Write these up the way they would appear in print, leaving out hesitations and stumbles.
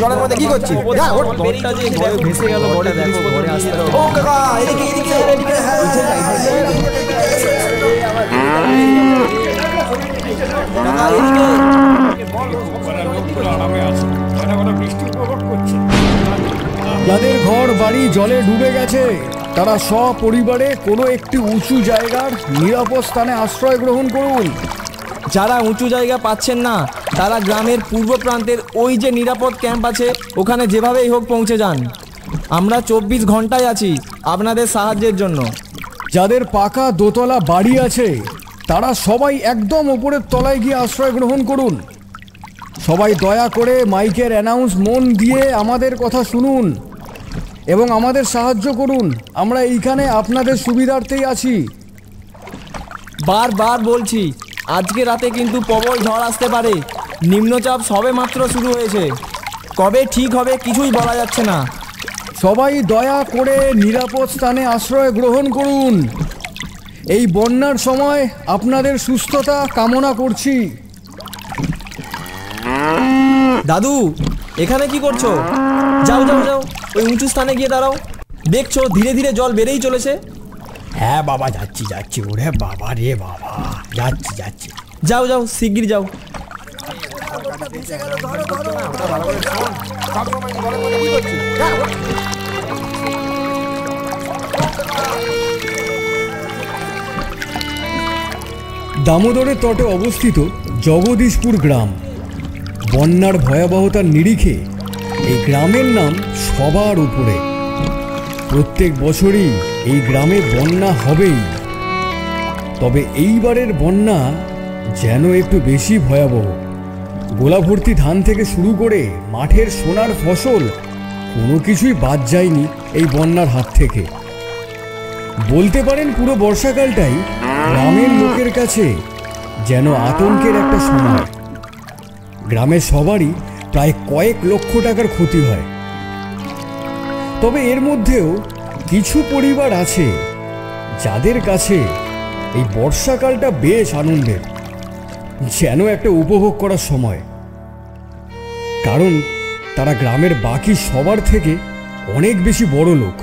জলের মধ্যে কি করছিস? যাদের ঘর বাড়ি জলে ডুবে গেছে তারা সপরিবারে কোনো একটি উঁচু জায়গার নিরাপদ স্থানে আশ্রয় গ্রহণ করুন। যারা উঁচু জায়গা পাচ্ছেন না তারা গ্রামের পূর্ব প্রান্তের ওই যে নিরাপদ ক্যাম্প আছে ওখানে যেভাবেই হোক পৌঁছে যান। আমরা 24 ঘন্টায় আছি আপনাদের সাহায্যের জন্য। যাদের পাকা দোতলা বাড়ি আছে তারা সবাই একদম ওপরের তলায় গিয়ে আশ্রয় গ্রহণ করুন। সবাই দয়া করে মাইকের অ্যানাউন্স মন দিয়ে আমাদের কথা শুনুন এবং আমাদের সাহায্য করুন। আমরা এইখানে আপনাদের সুবিধার্থেই আছি। বারবার বলছি, আজকে রাতে কিন্তু প্রবল ঝড় আসতে পারে। নিম্নচাপ সবে মাত্র শুরু হয়েছে, কবে ঠিক হবে কিছুই বলা যাচ্ছে না। সবাই দয়া করে নিরাপদ স্থানে আশ্রয় গ্রহণ করুন। এই বন্যার সময় আপনাদের সুস্থতা কামনা করছি। দাদু, এখানে কি করছো? যাও যাও যাও, ওই উঁচু স্থানে গিয়ে দাঁড়াও। দেখছো ধীরে ধীরে জল বেড়েই চলেছে। হ্যাঁ বাবা, যাচ্ছি যাচ্ছি। ওরে বাবা রে বাবা, যাচ্ছি যাচ্ছি। যাও যাও, শিগগির যাও। দামোদরের তটে অবস্থিত জগদীশপুর গ্রাম। বন্যার ভয়াবহতার নিরিখে এই গ্রামের নাম সবার উপরে। প্রত্যেক বছরই এই গ্রামে বন্যা হবেই, তবে এইবারের বন্যা যেন একটু বেশি ভয়াবহ। গোলাভর্তি ধান থেকে শুরু করে মাঠের সোনার ফসল কোনো কিছুই বাদ যায়নি এই বন্যার হাত থেকে। বলতে পারেন পুরো বর্ষাকালটাই গ্রামের লোকের কাছে যেন আতঙ্কের একটা সময়। গ্রামের সবারই প্রায় কয়েক লক্ষ টাকার ক্ষতি হয়। তবে এর মধ্যেও কিছু পরিবার আছে যাদের কাছে এই বর্ষাকালটা বেশ আনন্দের, যেন একটা উপভোগ করার সময়। কারণ তারা গ্রামের বাকি সবার থেকে অনেক বেশি বড় লোক।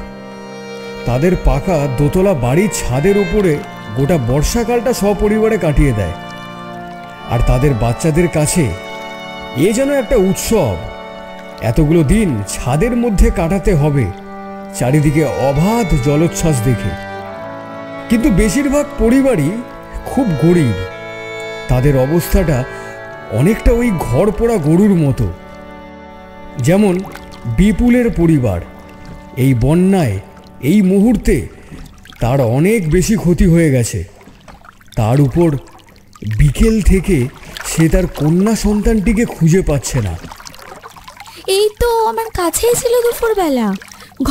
তাদের পাকা দোতলা বাড়ির ছাদের উপরে গোটা বর্ষাকালটা সপরিবারে কাটিয়ে দেয়। আর তাদের বাচ্চাদের কাছে এ যেন একটা উৎসব। এতগুলো দিন ছাদের মধ্যে কাটাতে হবে চারিদিকে অবাধ জলোচ্ছ্বাস দেখে। কিন্তু বেশিরভাগ পরিবারই খুব গরিব। তাদের অবস্থাটা অনেকটা ওই ঘর পোড়া গরুর মতো। যেমন বিপুলের পরিবার। এই বন্যায় এই মুহূর্তে তার অনেক বেশি ক্ষতি হয়ে গেছে। তার উপর বিকেল থেকে সে তার কন্যা সন্তানটিকে খুঁজে পাচ্ছে না। এই তো আমার কাছেই ছিল দুপুরবেলা।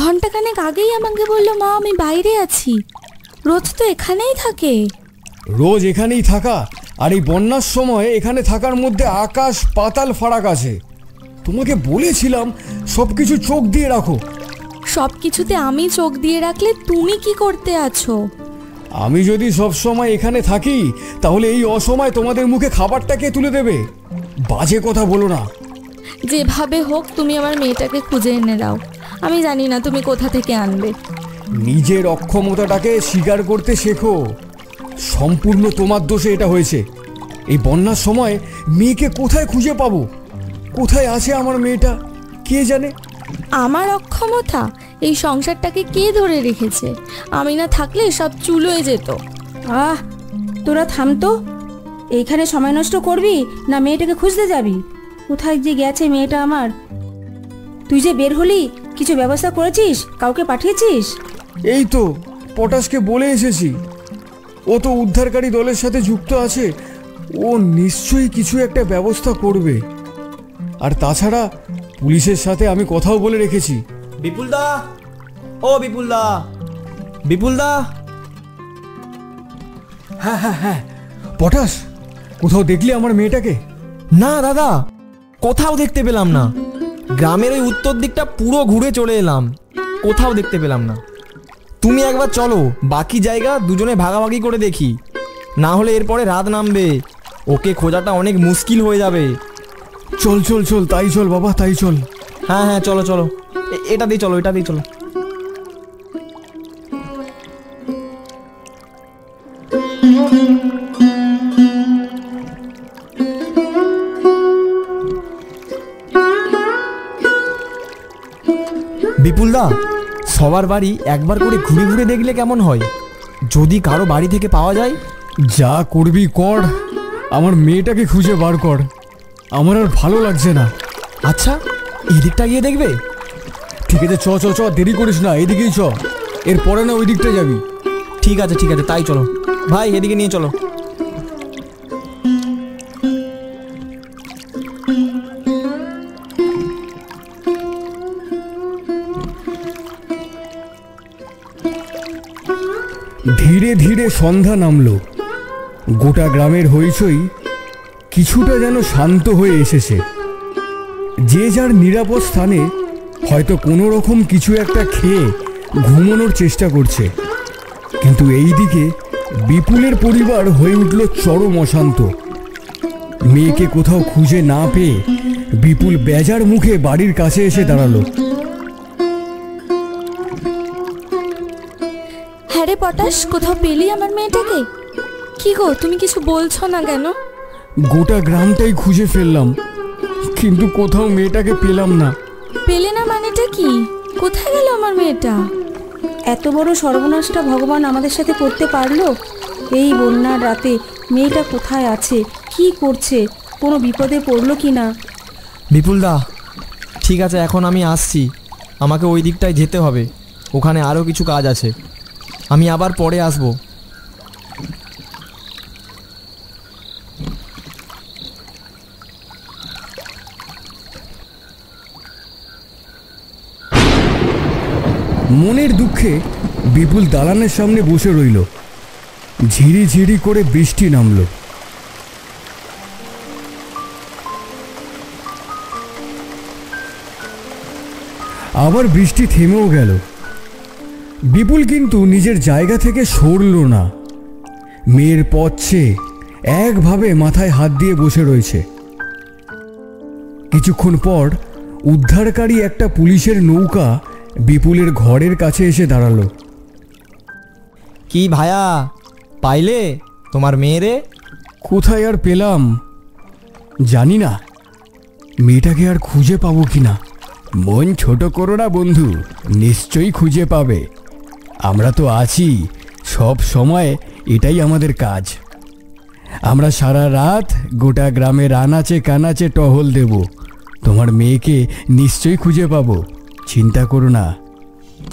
ঘন্টাখানেক আগেই আমাকে বললো, মা আমি বাইরে আছি। রোজ তো এখানেই থাকে। রোজ এখানেই থাকা আর এই বন্যার সময় এখানে থাকার মধ্যে আকাশ পাতাল ফারাক আছে। তোমাকে বলেছিলাম সব কিছু চোখ দিয়ে রাখো। সব কিছুতে আমি চোখ দিয়ে রাখলে তুমি কি করতে আছো? আমি যদি সব সময় এখানে থাকি তাহলে এই অসময় তোমাদের মুখে খাবারটা কে তুলে দেবে? বাজে কথা বলো না। যেভাবে হোক তুমি আমার মেয়েটাকে খুঁজে এনে দাও। আমি জানি না তুমি কোথা থেকে আনবে। নিজের অক্ষমতাটাকে স্বীকার করতে শেখো। সম্পূর্ণ তোমার দোষে এটা হয়েছে। এই বন্যার সময় মেয়েকে কোথায় খুঁজে পাবো? কোথায় আছে আমার মেয়েটা কে জানে? আমার অক্ষমতা? এই সংসারটাকে কে ধরে রেখেছে? আমি না থাকলে সব চুলোয় যেত। তোরা থামতো। এইখানে সময় নষ্ট করবি না মেয়েটাকে খুঁজতে যাবি? কোথায় যে গেছে মেয়েটা আমার? তুই যে বের হলি, কিছু ব্যবস্থা করেছিস? কাউকে পাঠিয়েছিস? এই তো পটাশকে বলে এসেছি। ও তো উদ্ধারকারী দলের সাথে যুক্ত আছে। ও নিশ্চয়ই কিছু একটা ব্যবস্থা করবে। আর তাছাড়া পুলিশের সাথে আমি কথাও বলে রেখেছি। বিপুলদা, ও বিপুলদা, বিপুলদা। হ্যাঁ হ্যাঁ হ্যাঁ, পটাশ কোথাও দেখলি আমার মেয়েটাকে? না দাদা, কোথাও দেখতে পেলাম না। গ্রামের ওই উত্তর দিকটা পুরো ঘুরে চলে এলাম, কোথাও দেখতে পেলাম না। তুমি একবার চলো, বাকি জায়গা দুজনে ভাগাভাগি করে দেখি, না হলে এরপরে রাত নামবে, ওকে খোঁজাটা অনেক মুশকিল হয়ে যাবে। চল চল চল, তাই চল বাবা, তাই চল। হ্যাঁ হ্যাঁ, চলো চলো, এটা দিয়ে চলো, এটা দিয়ে চলো। বিপুলদা, সবার বাড়ি একবার করে ঘুরে ঘুরে দেখলে কেমন হয়? যদি কারো বাড়ি থেকে পাওয়া যায়। যা করবি কর, আমার মেয়েটাকে খুঁজে বার কর, আমার আর ভালো লাগছে না। আচ্ছা, এদিকটা গিয়ে দেখবে? ঠিক আছে, চ চ চ, দেরি করিস না, এদিকেই চ, এরপরে না ওই দিকটা যাবি। ঠিক আছে ঠিক আছে, তাই চলো ভাই, এদিকে নিয়ে চলো। ধীরে ধীরে সন্ধ্যা নামলো। গোটা গ্রামের হইচই কিছুটা যেন শান্ত হয়ে এসেছে। যে যার নিরাপদ স্থানে হয়তো কোনো রকম কিছু একটা খেয়ে ঘুমানোর চেষ্টা করছে। কিন্তু এই দিকে বিপুলের পরিবার হয়ে উঠল চরম অশান্ত। মেয়েকে কোথাও খুঁজে না পেয়ে বিপুল বেজার মুখে বাড়ির কাছে এসে দাঁড়ালো। হ্যাঁ রে পটাশ, কোথাও পেলি আমার মেয়েটাকে? কি গো, তুমি কিছু বলছো না কেন? গোটা গ্রামটাই খুঁজে ফেললাম, কিন্তু কোথাও মেয়েটাকে পেলাম না। পেলে না মানেটা কি? কোথায় গেল আমার মেয়েটা? এত বড় সর্বনাশটা ভগবান আমাদের সাথে করতে পারলো? এই বন্যার রাতে মেয়েটা কোথায় আছে, কি করছে, কোনো বিপদে পড়লো কি না? বিপুলদা, ঠিক আছে, এখন আমি আসছি, আমাকে ওই দিকটায় যেতে হবে, ওখানে আরও কিছু কাজ আছে, আমি আবার পরে আসবো। মনের দুঃখে বিপুল দালানের সামনে বসে রইল। ঝিরি ঝিরি করে বৃষ্টি নামল। আবার বৃষ্টি থেমেও গেল। বিপুল কিন্তু নিজের জায়গা থেকে সরল না। মেয়ের পথ চেয়ে একভাবে মাথায় হাত দিয়ে বসে রয়েছে। কিছুক্ষণ পর উদ্ধারকারী একটা পুলিশের নৌকা বিপুলের ঘরের কাছে এসে দাঁড়ালো। কি ভায়া, পাইলে তোমার মেয়েরে? কোথায় আর পেলাম জানি না, মেয়েটাকে আর খুঁজে পাবো কিনা। মন ছোট করো না বন্ধু, নিশ্চয়ই খুঁজে পাবে। আমরা তো আছি সব সময়, এটাই আমাদের কাজ। আমরা সারা রাত গোটা গ্রামের আনাচে কানাচে টহল দেব। তোমার মেয়েকে নিশ্চয়ই খুঁজে পাবো, চিন্তা করো না।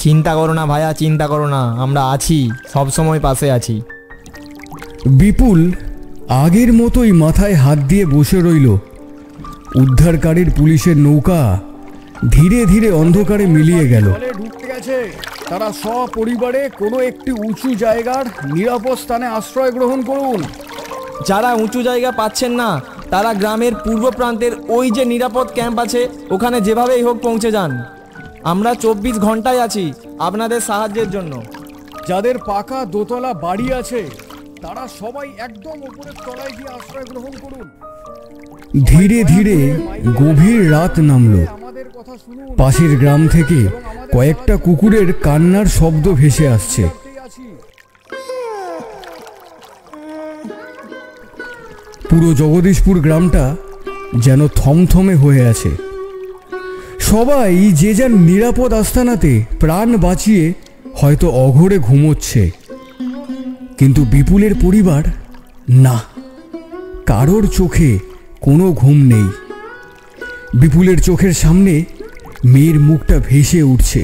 চিন্তা করো না ভায়া, চিন্তা করো না, আমরা আছি, সব সময় পাশে আছি। বিপুল আগের মতোই মাথায় হাত দিয়ে বসে রইল। উদ্ধারকারীর পুলিশের নৌকা ধীরে ধীরে অন্ধকারে মিলিয়ে গেল। ঢুকতে গেছে, তারা সপরিবারে কোনো একটি উঁচু জায়গার নিরাপদ স্থানে আশ্রয় গ্রহণ করুন। যারা উঁচু জায়গা পাচ্ছেন না, তারা গ্রামের পূর্ব প্রান্তের ওই যে নিরাপদ ক্যাম্প আছে, ওখানে যেভাবেই হোক পৌঁছে যান। আমরা 24 ঘন্টায় আছি আপনাদের সাহায্যের জন্য। যাদের পাকা দোতলা বাড়ি আছে, তারা সবাই একদম উপরের তলায় গিয়ে আশ্রয় গ্রহণ করুন। ধীরে ধীরে গভীর রাত নামলো। পাশের গ্রাম থেকে কয়েকটা কুকুরের কান্নার শব্দ ভেসে আসছে। পুরো জগদীশপুর গ্রামটা যেন থমথমে হয়ে আছে। সবাই যে যার নিরাপদ আস্তানাতে প্রাণ বাঁচিয়ে হয়তো অঘরে ঘুমোচ্ছে। কিন্তু বিপুলের পরিবার না, কারোর চোখে কোনো ঘুম নেই। বিপুলের চোখের সামনে মেয়ের মুখটা ভেসে উঠছে।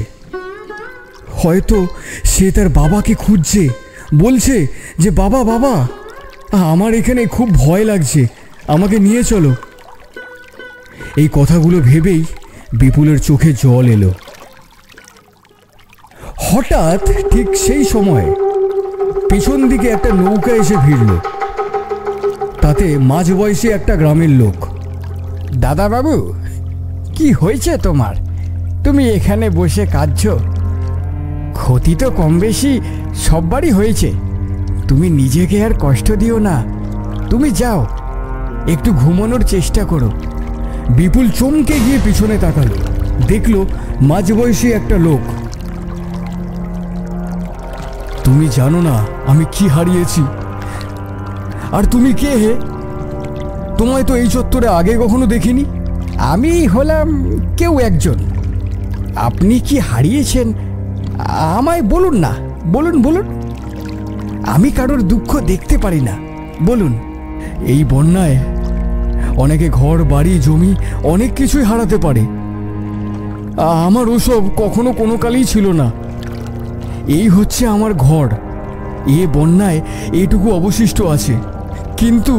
হয়তো সে তার বাবাকে খুঁজছে, বলছে যে বাবা বাবা, আমার এখানে খুব ভয় লাগছে, আমাকে নিয়ে চলো। এই কথাগুলো ভেবেই বিপুলের চোখে জল এলো। হঠাৎ ঠিক সেই সময় পেছন দিকে একটা নৌকা এসে ভিড়ল। তাতে মাঝবয়সী একটা গ্রামের লোক। দাদাবাবু, কি হয়েছে তোমার? তুমি এখানে বসে কাঁদছো? ক্ষতি তো কম বেশি সববারই হয়েছে। তুমি নিজেকে আর কষ্ট দিও না। তুমি যাও, একটু ঘুমানোর চেষ্টা করো। বিপুল চমকে গিয়ে পিছনে তাকালো, দেখলো মাঝবয়সী একটা লোক। তুমি জানো না আমি কি হারিয়েছি? আর তুমি কে হে? তোমায় তো এই চত্বরে আগে কখনো দেখিনি। আমি হলাম কেউ একজন। আপনি কি হারিয়েছেন আমায় বলুন না, বলুন বলুন। আমি কারোর দুঃখ দেখতে পারি না, বলুন। এই বন্যায় অনেকে ঘর বাড়ি জমি অনেক কিছুই হারাতে পারে। আমার ওসব কখনো কোনো কালেই ছিল না। এই হচ্ছে আমার ঘর। এ বন্যায় এইটুকু অবশিষ্ট আছে, কিন্তু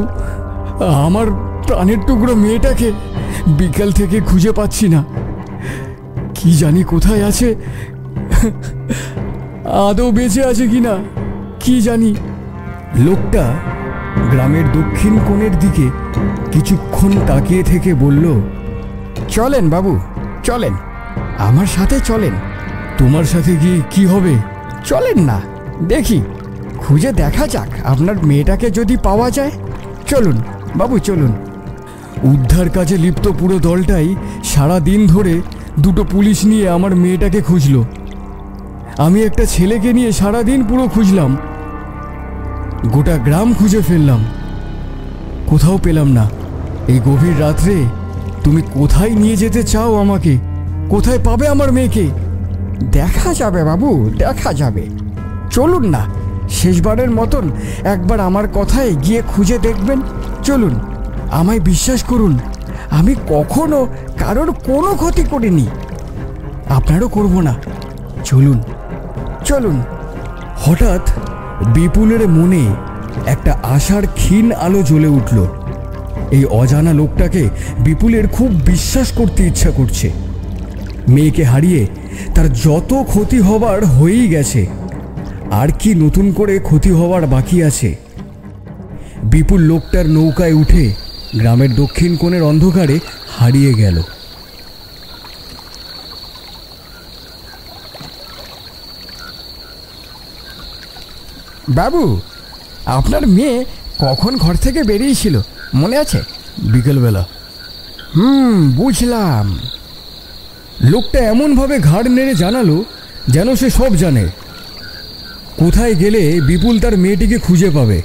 আমার প্রাণের টুকরো মেয়েটাকে বিকাল থেকে খুঁজে পাচ্ছি না। কি জানি কোথায় আছে, আদৌ বেঁচে আছে কিনা কি জানি। লোকটা গ্রামের দক্ষিণ কোণের দিকে কিছুক্ষণ তাকিয়ে থেকে বলল, চলেন বাবু, চলেন, আমার সাথে চলেন। তোমার সাথে গিয়ে কি হবে? চলেন না, দেখি, খুঁজে দেখা যাক আপনার মেয়েটাকে যদি পাওয়া যায়। চলুন বাবু, চলুন। উদ্ধার কাজে লিপ্ত পুরো দলটাই সারা দিন ধরে দুটো পুলিশ নিয়ে আমার মেয়েটাকে খুঁজলো। আমি একটা ছেলেকে নিয়ে সারা দিন পুরো খুঁজলাম। গোটা গ্রাম খুঁজে ফেললাম, কোথাও পেলাম না। এই গভীর রাত্রে তুমি কোথায় নিয়ে যেতে চাও আমাকে? কোথায় পাবে আমার মেয়েকে? দেখা যাবে বাবু, দেখা যাবে। চলুন না, শেষবারের মতন একবার আমার কথায় গিয়ে খুঁজে দেখবেন। চলুন, আমায় বিশ্বাস করুন, আমি কখনো কারোর কোনো ক্ষতি করিনি, আপনারও করব না। চলুন চলুন। হঠাৎ বিপুলের মনে একটা আশার ক্ষীণ আলো জ্বলে উঠল। এই অজানা লোকটাকে বিপুলের খুব বিশ্বাস করতে ইচ্ছা করছে। মেয়েকে হারিয়ে তার যত ক্ষতি হবার হয়েই গেছে, আর কি নতুন করে ক্ষতি হওয়ার বাকি আছে? বিপুল লোকটার নৌকায় উঠে গ্রামের দক্ষিণ কোণের অন্ধকারে হারিয়ে গেল। বাবু, আপনার মেয়ে কখন ঘর থেকে বেরিয়েছিল মনে আছে? বিকেলবেলা। বুঝলাম। লোকটা এমনভাবে ঘাড় নেড়ে জানালো যেন সে সব জানে। কোথায় গেলে বিপুল তার মেয়েটিকে খুঁজে পাবে?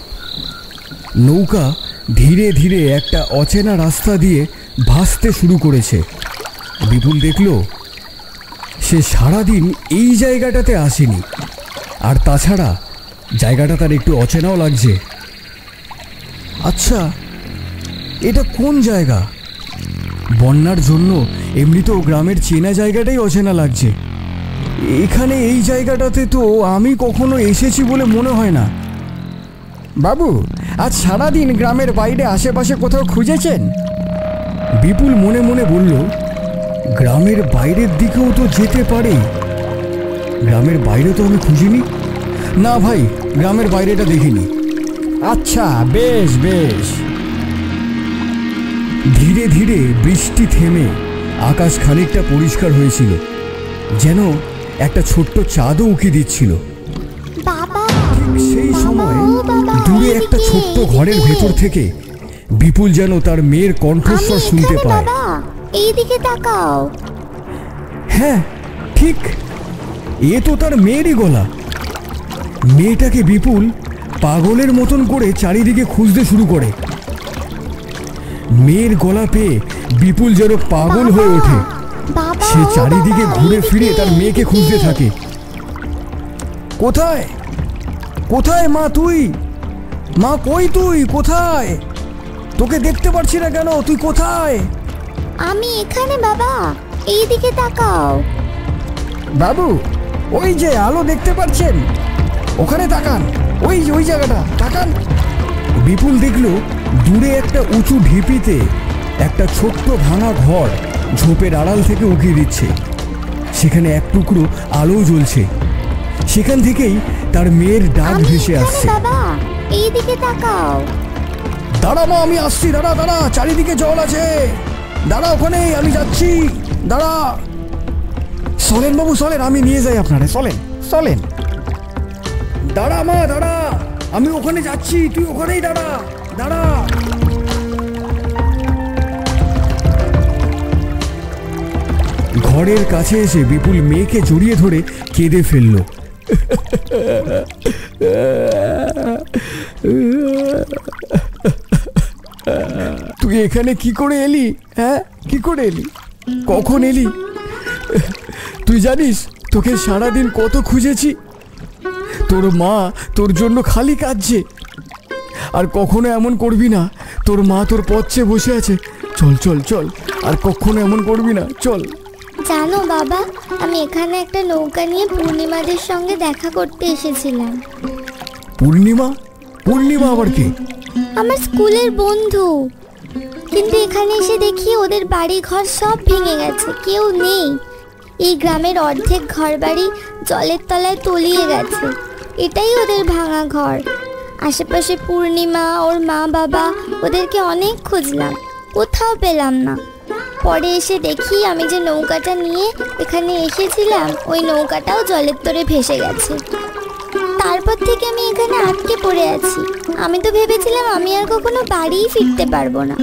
নৌকা ধীরে ধীরে একটা অচেনা রাস্তা দিয়ে ভাসতে শুরু করেছে। বিপুল দেখল সে সারাদিন এই জায়গাটাতে আসেনি, আর তাছাড়া জায়গাটা তার একটু অচেনাও লাগছে। আচ্ছা, এটা কোন জায়গা? বন্যার জন্য এমনিতেও গ্রামের চেনা জায়গাটাই অচেনা লাগছে। এখানে এই জায়গাটাতে তো আমি কখনো এসেছি বলে মনে হয় না। বাবু, আজ সারাদিন গ্রামের বাইরে আশেপাশে কোথাও খুঁজেছেন? বিপুল মনে মনে বলল, গ্রামের বাইরের দিকেও তো যেতে পারে। গ্রামের বাইরে তো আমি খুঁজিনি। না ভাই, গ্রামের বাইরেটা দেখিনি। আচ্ছা, বেশ বেশ। ধীরে ধীরে বৃষ্টি থেমে আকাশ খানিকটা পরিষ্কার হয়েছিল, যেন একটা ছোট্ট চাঁদও উকি দিচ্ছিল। ঠিক সেই সময় দূরে একটা ছোট্ট ঘরের ভেতর থেকে বিপুল যেন তার মেয়ের কণ্ঠস্বর শুনতে পায়। এইদিকে তাকাও। হ্যাঁ, ঠিক, এ তো তার মেয়েরই গলা। মেয়েটাকে বিপুল পাগলের মতন করে চারিদিকে খুঁজতে শুরু করে। মেয়ের গলা পেয়ে বিপুল যেন পাগল হয়ে ওঠে। সে চারিদিকে ঘুরে ফিরে তার মেয়েকে খুঁজতে থাকে। কোথায় কোথায় মা তুই? মা কই তুই? কোথায়? তোকে দেখতে পারছি না কেন? তুই কোথায়? আমি এখানে বাবা, এইদিকে তাকাও। বাবু, ওই যে আলো দেখতে পাচ্ছেন, ওখানে তাকান। ওই যে ওই জায়গাটা তাকান। বিপুল দেখল দূরে একটা উঁচু ঢিপিতে একটা ছোট্ট ভাঙা ঘর ঝোপের আড়াল থেকে উকি দিচ্ছে। সেখানে এক টুকরো আলো জ্বলছে। সেখান থেকেই তার মেয়ের ডাক ভেসে আসছে। বাবা, এইদিকে তাকাও। দাঁড়া মা, আমি আসছি, দাঁড়া দাঁড়া, চারিদিকে জল আছে। দাঁড়া ওখানে, আমি যাচ্ছি, দাঁড়া। চলেন বাবু চলেন, আমি নিয়ে যাই আপনারে, চলেন চলেন। দাঁড়া মা দাঁড়া, আমি ওখানে যাচ্ছি, তুই ওখানেই দাঁড়া, দাঁড়া। ঘরের কাছে এসে বিপুল মেয়েকে জড়িয়ে ধরে কেঁদে ফেলল। তুই এখানে কি করে এলি? হ্যাঁ, কি করে এলি? কখন এলি? তুই জানিস তোকে সারাদিন কত খুঁজেছি। তোর মা তোর জন্য খালি কাঁদছে। আর কখনো এমন করবি না, তোর মা তোর পথ চেয়ে বসে আছে। চল চল চল, আর কখনো এমন করবি না, চল। জানো বাবা, আমি এখানে একটা নৌকা নিয়ে পূর্ণিমাদের সঙ্গে দেখা করতে এসেছিলাম। পূর্ণিমা? পূর্ণিমা আবার কে? আমার স্কুলের বন্ধু। কিন্তু এখানে এসে দেখি ওদের বাড়ি ঘর সব ভেঙে গেছে, কেউ নেই। এই গ্রামের অর্ধেক ঘরবাড়ি জলের তলায় তলিয়ে গেছে। এটাই ওদের ভাঙা ঘর। আশেপাশে পূর্ণিমা, ওর মা বাবা, ওদেরকে অনেক খুঁজলাম, কোথাও পেলাম না। পরে এসে দেখি আমি যে নৌকাটা নিয়ে এখানে এসেছিলাম, ওই নৌকাটাও জলের তরে ভেসে গেছে। তারপর থেকে আমি এখানে আটকে পড়ে আছি। আমি তো ভেবেছিলাম আমি আর কখনো বাড়িই ফিরতে পারবো না।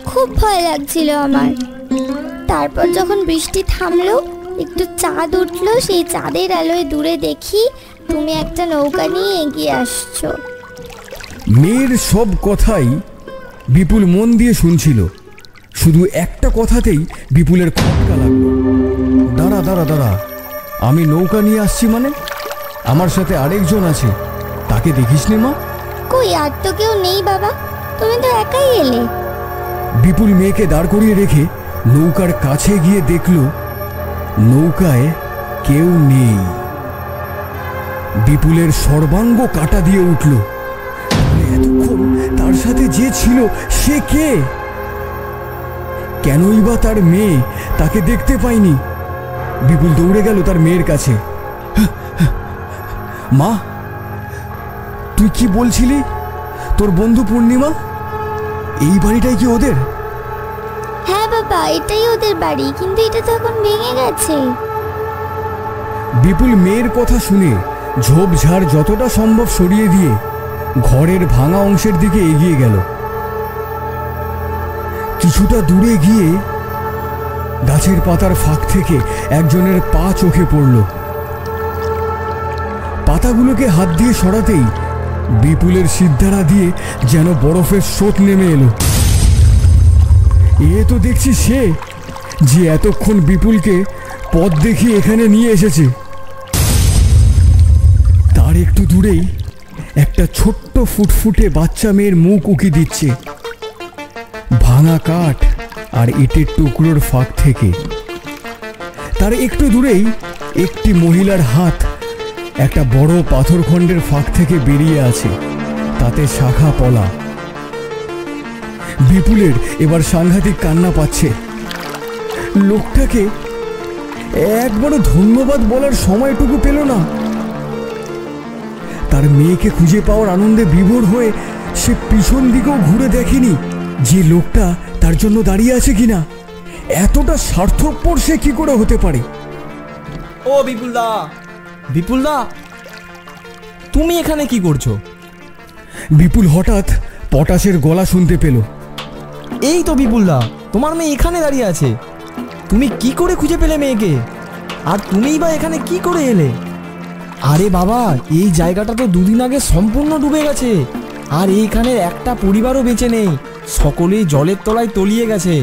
খুব ভয় লাগছিল আমার। তারপর যখন বৃষ্টি থামলো, একটু চাঁদ উঠলো, সেই চাঁদের আলোয় দূরে দেখি তুমি একটা নৌকা নিয়ে এগিয়ে আসছো। মেয়ের সব কথাই বিপুল মন দিয়ে শুনছিল। শুধু একটা কথাতেই বিপুলের খটকা লাগলো। দাঁড়া দাঁড়া দাঁড়া, আমি নৌকা নিয়ে আসছি মানে? আমার সাথে আরেকজন আছে, তাকে দেখিসনি মা? কই, আর তো কেউ নেই বাবা, তুমি তো একাই এলে। বিপুল মেয়েকে দাঁড় করিয়ে রেখে নৌকার কাছে গিয়ে দেখল নৌকায় কেউ নেই। বিপুলের সর্বাঙ্গ কাটা দিয়ে উঠল। এতক্ষণ তার সাথে যে ছিল সে কে? কেনই বা তার মেয়ে তাকে দেখতে পায়নি? বিপুল দৌড়ে গেল তার মেয়ের কাছে। মা, তুই কি বলছিলি? তোর বন্ধু পূর্ণিমা? এই বাড়িটাই কি ওদের? হ্যাঁ বাবা, এটাই ওদের বাড়ি, কিন্তু এটা তো এখন ভেঙে গেছে। বিপুল মেয়ের কথা শুনে ঝোপঝাড় যতটা সম্ভব সরিয়ে দিয়ে ঘরের ভাঙা অংশের দিকে এগিয়ে গেল। কিছুটা দূরে গিয়ে গাছের পাতার ফাঁক থেকে একজনের পা চোখে পড়ল। পাতাগুলোকে হাত দিয়ে সরাতেই বিপুলের সিদ্ধারা দিয়ে যেন বরফের স্রোত নেমে এলো। এ তো দেখছি সে, যে এতক্ষণ বিপুলকে পথ দেখিয়ে এখানে নিয়ে এসেছে। তার একটু দূরেই একটা ছোট্ট ফুটফুটে বাচ্চা মেয়ের মুখ উকি দিচ্ছে ভাঙা কাঠ আর ইটের টুকরোর ফাঁক থেকে। তার একটু দূরেই একটি মহিলার হাত একটা বড় পাথরখণ্ডের ফাঁক থেকে বেরিয়ে আছে, তাতে শাখা পলা। বিপুলের এবার সাংঘাতিক কান্না পাচ্ছে। লোকটাকে একবারও ধন্যবাদ বলার সময়টুকু পেল না। তার মেয়েকে খুঁজে পাওয়ার আনন্দে বিভোর হয়ে সে পিছন দিকেও ঘুরে দেখেনি যে লোকটা তার জন্য দাঁড়িয়ে আছে কিনা। এতটা স্বার্থপর সে কি করে হতে পারে? ও বিপুলদা, বিপুলদা, তুমি এখানে কি করছো? বিপুল হঠাৎ পটাশের গলা শুনতে পেল। এই তো বিপুলদা, তোমার মেয়ে এখানে দাঁড়িয়ে আছে। তুমি কি করে খুঁজে পেলে মেয়েকে? আর তুমিই বা এখানে কি করে এলে? আরে বাবা, এই জায়গাটা তো দুদিন আগে সম্পূর্ণ ডুবে গেছে, আর এইখানের একটা পরিবারও বেঁচে নেই। সকলেই জলের তলায় তলিয়ে গেছে।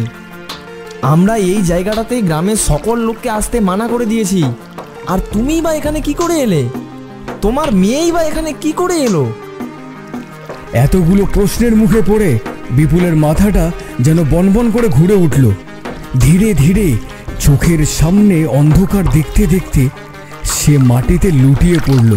আমরা এই জায়গাটাতে গ্রামের সকল লোককে আসতে মানা করে দিয়েছি। আর তুমিই বা এখানে কি করে এলে? তোমার মেয়েই বা এখানে কি করে এলো? এতগুলো প্রশ্নের মুখে পড়ে বিপুলের মাথাটা যেন বনবন করে ঘুরে উঠল। ধীরে ধীরে চোখের সামনে অন্ধকার দেখতে দেখতে সে মাটিতে লুটিয়ে পড়ল।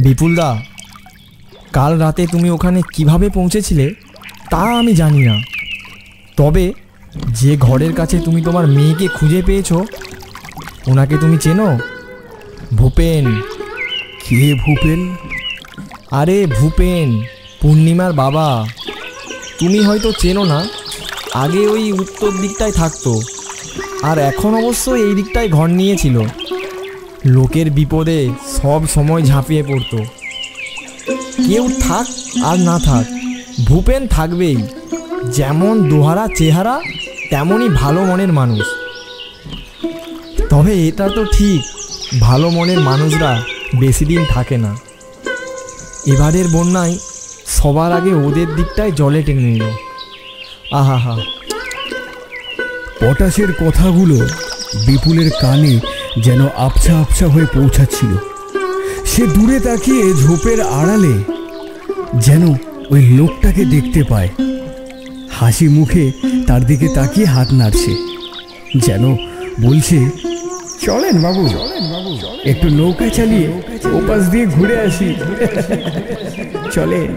বিপুলদা, কাল রাতে তুমি ওখানে কিভাবে পৌঁছেছিলে তা আমি জানি না, তবে যে ঘরের কাছে তুমি তোমার মেয়েকে খুঁজে পেয়েছো ওনাকে তুমি চেনো? ভূপেন। কে ভূপেন? আরে ভূপেন, পূর্ণিমার বাবা। তুমি হয়তো চেনো না, আগে ওই উত্তর দিকটায় থাকতো, আর এখন অবশ্য এই দিকটায় ঘর নিয়েছিল। লোকের বিপদে সব সময় ঝাঁপিয়ে পড়তো। কেউ থাক আর না থাক, ভূপেন থাকবেই। যেমন দোহারা চেহারা, তেমনই ভালো মনের মানুষ। তবে এটা তো ঠিক, ভালো মনের মানুষরা বেশি দিন থাকে না। এবারের বন্যায় সবার আগে ওদের দিকটায় জলে টেনে নিল। আহা! পটাশের কথাগুলো বিপুলের কানে যেন আবছা আবছা হয়ে পৌঁছাচ্ছিল। সে দূরে তাকিয়ে ঝোপের আড়ালে যেন ওই লোকটাকে দেখতে পায়। হাসি মুখে তার দিকে তাকিয়ে হাত নাড়ছে, যেন বলছে, চলেন বাবু, একটু নৌকা চালিয়ে ওপাশ দিয়ে ঘুরে আসি। চলেন।